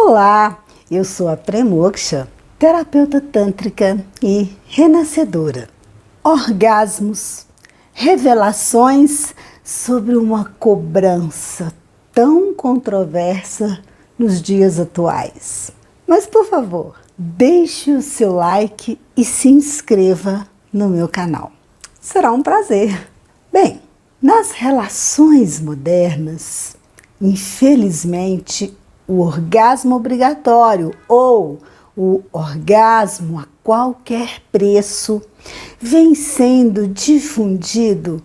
Olá, eu sou a Premoksha, terapeuta tântrica e renascedora. Orgasmos, revelações sobre uma cobrança tão controversa nos dias atuais. Mas, por favor, deixe o seu like e se inscreva no meu canal. Será um prazer. Bem, nas relações modernas, infelizmente, o orgasmo obrigatório ou o orgasmo a qualquer preço vem sendo difundido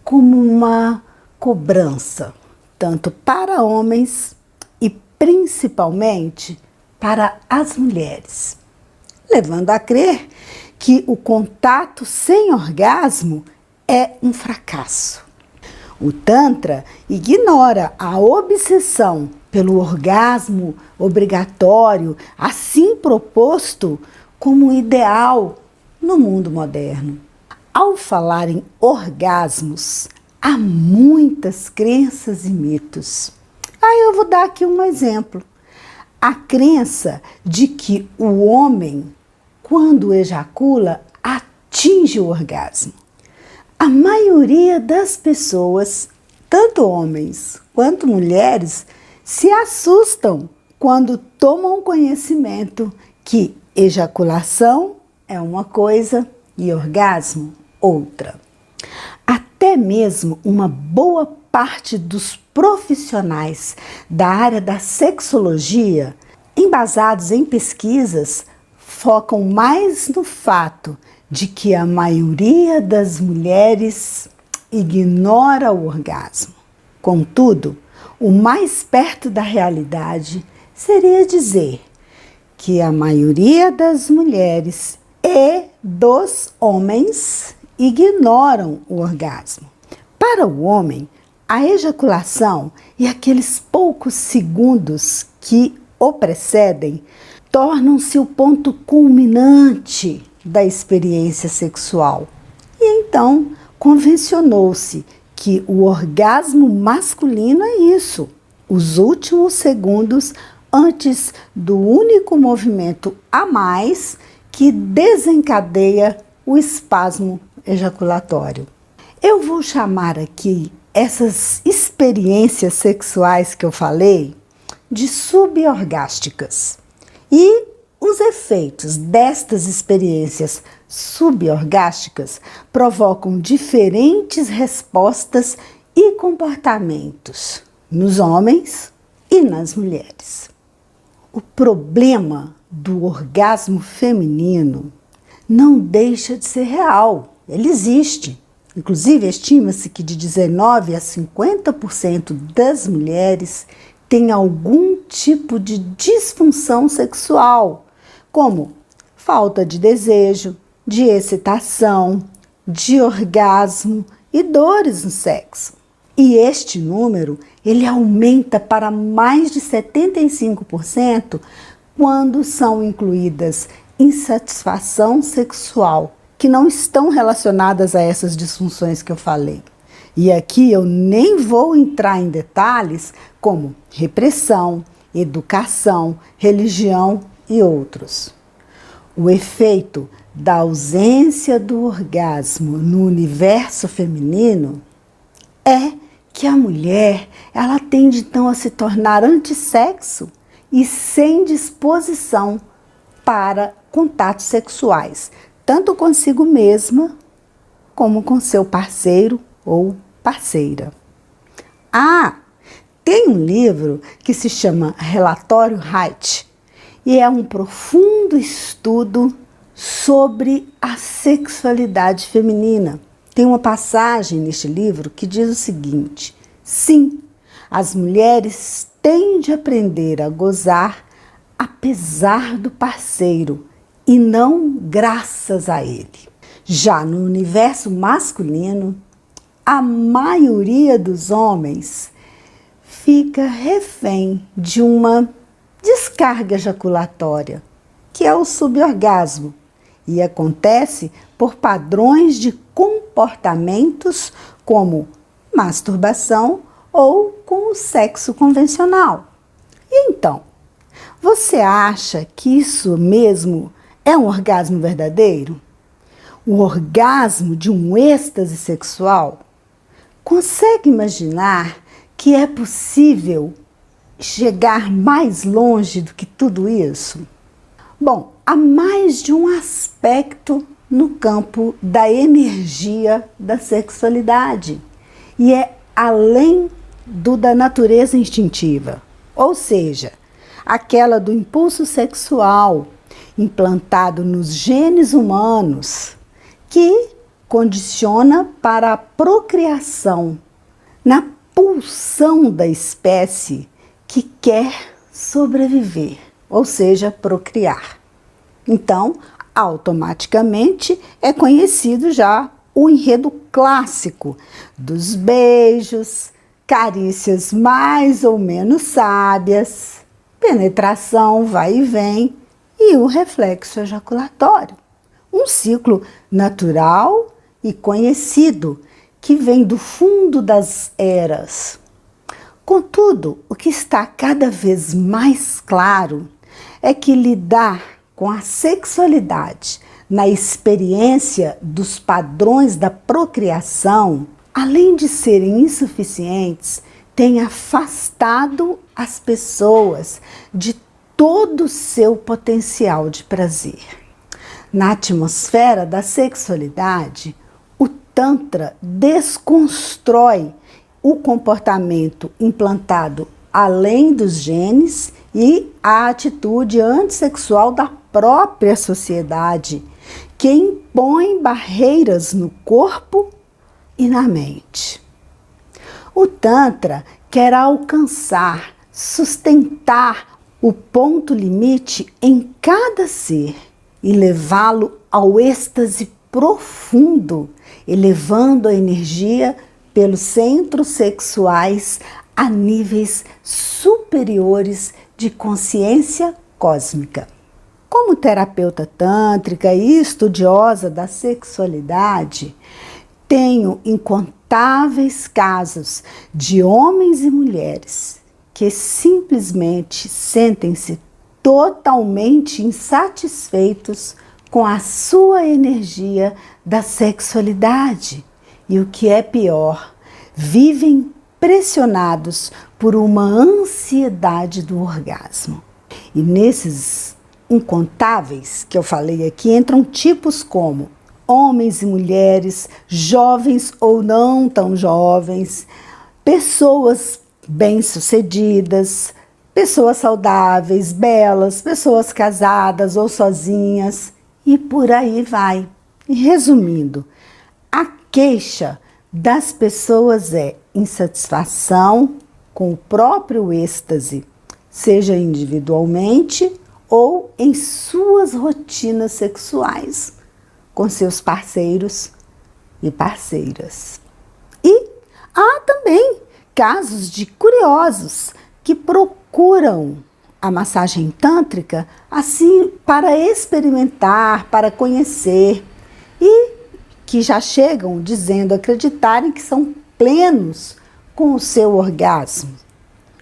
como uma cobrança, tanto para homens e principalmente para as mulheres, levando a crer que o contato sem orgasmo é um fracasso. O Tantra ignora a obsessão pelo orgasmo obrigatório, assim proposto como ideal no mundo moderno. Ao falar em orgasmos, há muitas crenças e mitos. Eu vou dar aqui um exemplo. A crença de que o homem, quando ejacula, atinge o orgasmo. A maioria das pessoas, tanto homens quanto mulheres, se assustam quando tomam conhecimento que ejaculação é uma coisa e orgasmo outra. Até mesmo uma boa parte dos profissionais da área da sexologia, embasados em pesquisas, focam mais no fato de que a maioria das mulheres ignora o orgasmo. Contudo, o mais perto da realidade seria dizer que a maioria das mulheres e dos homens ignoram o orgasmo. Para o homem, a ejaculação e aqueles poucos segundos que o precedem tornam-se o ponto culminante da experiência sexual. E então, convencionou-se que o orgasmo masculino é isso, os últimos segundos antes do único movimento a mais que desencadeia o espasmo ejaculatório. Eu vou chamar aqui essas experiências sexuais que eu falei de suborgásticas. E os efeitos destas experiências suborgásticas provocam diferentes respostas e comportamentos nos homens e nas mulheres. O problema do orgasmo feminino não deixa de ser real, ele existe. Inclusive, estima-se que de 19% a 50% das mulheres têm algum tipo de disfunção sexual, como falta de desejo, de excitação, de orgasmo e dores no sexo. E este número, ele aumenta para mais de 75% quando são incluídas insatisfação sexual, que não estão relacionadas a essas disfunções que eu falei. E aqui eu nem vou entrar em detalhes como repressão, educação, religião e outros. O efeito da ausência do orgasmo no universo feminino é que a mulher, ela tende então a se tornar antissexo e sem disposição para contatos sexuais, tanto consigo mesma como com seu parceiro ou parceira. Tem um livro que se chama Relatório Haidt e é um profundo estudo sobre a sexualidade feminina. Tem uma passagem neste livro que diz o seguinte: sim, as mulheres têm de aprender a gozar apesar do parceiro e não graças a ele. Já no universo masculino, a maioria dos homens fica refém de uma descarga ejaculatória, que é o suborgasmo, e acontece por padrões de comportamentos como masturbação ou com o sexo convencional. E então, Você acha que isso mesmo é um orgasmo verdadeiro? O orgasmo de um êxtase sexual? Consegue imaginar que é possível chegar mais longe do que tudo isso? Bom, há mais de um aspecto no campo da energia da sexualidade e é além do da natureza instintiva, ou seja, aquela do impulso sexual implantado nos genes humanos que condiciona para a procriação na pulsão da espécie que quer sobreviver, ou seja, procriar. Então, automaticamente é conhecido já o enredo clássico dos beijos, carícias mais ou menos sábias, penetração vai e vem e o reflexo ejaculatório. Um ciclo natural e conhecido que vem do fundo das eras. Contudo, o que está cada vez mais claro é que lidar com a sexualidade na experiência dos padrões da procriação, além de serem insuficientes, tem afastado as pessoas de todo o seu potencial de prazer. Na atmosfera da sexualidade, o Tantra desconstrói o comportamento implantado além dos genes e a atitude antissexual da própria sociedade, que impõe barreiras no corpo e na mente. O Tantra quer alcançar, sustentar o ponto limite em cada ser e levá-lo ao êxtase profundo, elevando a energia pelos centros sexuais a níveis superiores de consciência cósmica. Como terapeuta tântrica e estudiosa da sexualidade, tenho incontáveis casos de homens e mulheres que simplesmente sentem-se totalmente insatisfeitos com a sua energia da sexualidade e, o que é pior, vivem pressionados por uma ansiedade do orgasmo. E nesses incontáveis que eu falei aqui entram tipos como homens e mulheres, jovens ou não tão jovens, pessoas bem-sucedidas, pessoas saudáveis, belas, pessoas casadas ou sozinhas e por aí vai. E resumindo, a queixa das pessoas é insatisfação com o próprio êxtase, seja individualmente ou em suas rotinas sexuais, com seus parceiros e parceiras. E há também casos de curiosos que procuram a massagem tântrica assim para experimentar, para conhecer e que já chegam dizendo acreditarem que são plenos com o seu orgasmo.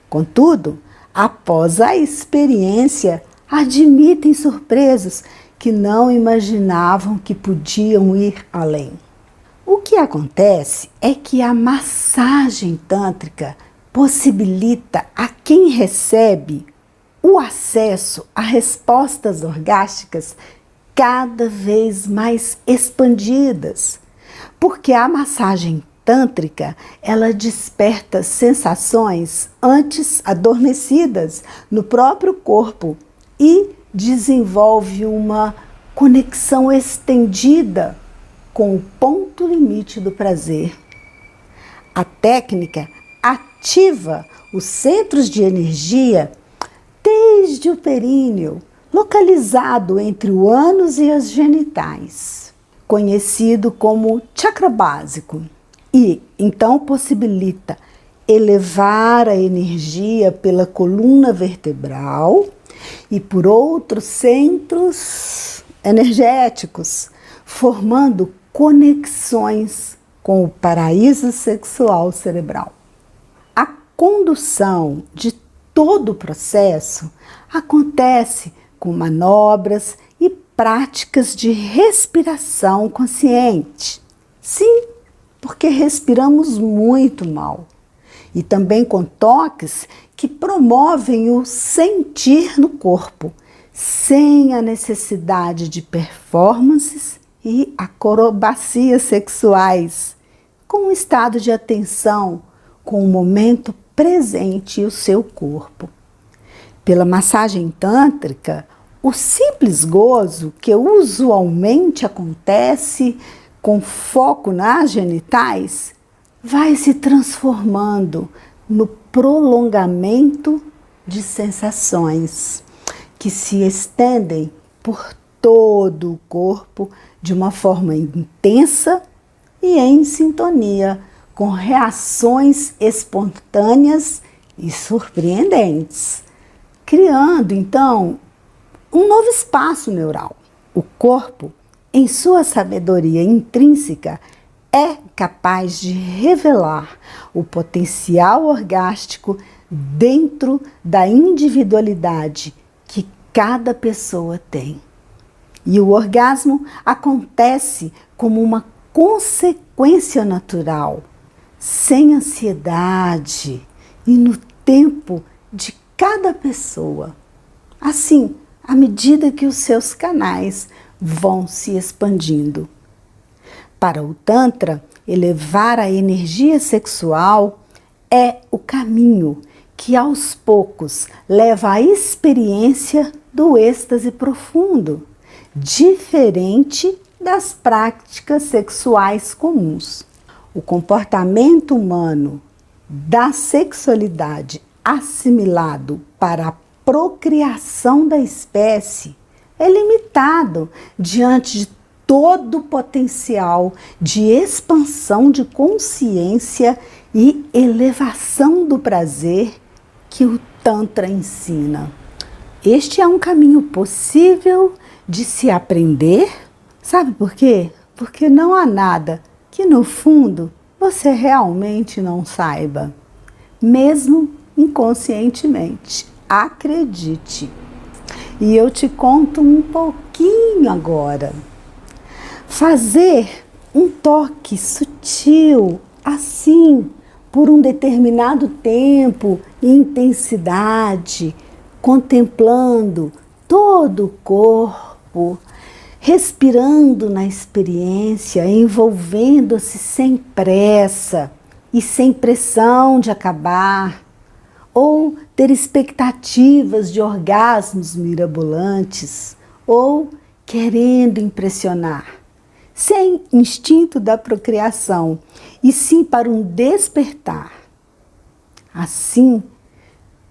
Contudo, após a experiência, admitem surpresos que não imaginavam que podiam ir além. O que acontece é que a massagem tântrica possibilita a quem recebe o acesso a respostas orgásticas cada vez mais expandidas, porque a massagem tântrica, ela desperta sensações antes adormecidas no próprio corpo e desenvolve uma conexão estendida com o ponto limite do prazer. A técnica ativa os centros de energia desde o períneo, localizado entre o ânus e as genitais, conhecido como chakra básico, e então possibilita elevar a energia pela coluna vertebral e por outros centros energéticos, formando conexões com o paraíso sexual cerebral. A condução de todo o processo acontece com manobras e práticas de respiração consciente. Sim, porque respiramos muito mal. E também com toques que promovem o sentir no corpo, sem a necessidade de performances e acrobacias sexuais, com um estado de atenção com o momento presente e o seu corpo. Pela massagem tântrica, o simples gozo que usualmente acontece com foco nas genitais vai se transformando no prolongamento de sensações que se estendem por todo o corpo de uma forma intensa e em sintonia com reações espontâneas e surpreendentes, criando então um novo espaço neural. O corpo, em sua sabedoria intrínseca, é capaz de revelar o potencial orgástico dentro da individualidade que cada pessoa tem. E o orgasmo acontece como uma consequência natural, sem ansiedade e no tempo de cada pessoa. Assim, à medida que os seus canais vão se expandindo. Para o Tantra, elevar a energia sexual é o caminho que aos poucos leva à experiência do êxtase profundo, diferente das práticas sexuais comuns. O comportamento humano da sexualidade assimilado para a procriação da espécie é limitado diante de todo o potencial de expansão de consciência e elevação do prazer que o Tantra ensina. Este é um caminho possível de se aprender. Sabe por quê? Porque não há nada que no fundo você realmente não saiba, mesmo inconscientemente. Acredite. E eu te conto um pouquinho agora. Fazer um toque sutil, assim, por um determinado tempo e intensidade, contemplando todo o corpo, respirando na experiência, envolvendo-se sem pressa e sem pressão de acabar, ou ter expectativas de orgasmos mirabolantes, ou querendo impressionar, sem instinto da procriação, e sim para um despertar. Assim,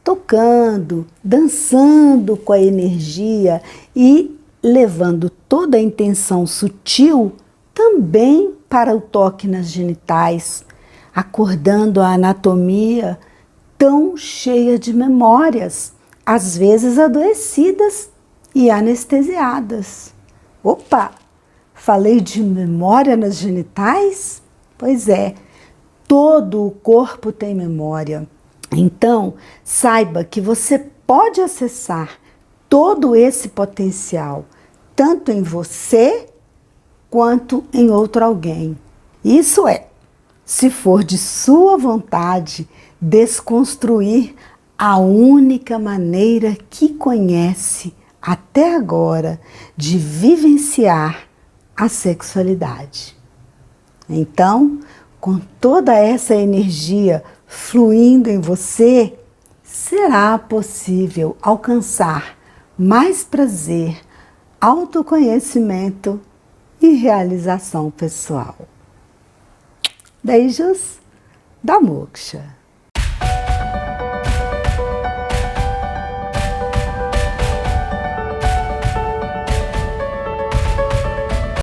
tocando, dançando com a energia e levando toda a intenção sutil também para o toque nas genitais, acordando a anatomia tão cheia de memórias, às vezes adoecidas e anestesiadas. Opa! Falei de memória nas genitais? Pois é, todo o corpo tem memória. Então, saiba que você pode acessar todo esse potencial, tanto em você quanto em outro alguém. Isso é, se for de sua vontade, desconstruir a única maneira que conhece até agora de vivenciar a sexualidade. Então, com toda essa energia fluindo em você, será possível alcançar mais prazer, autoconhecimento e realização pessoal. Beijos da Moksha.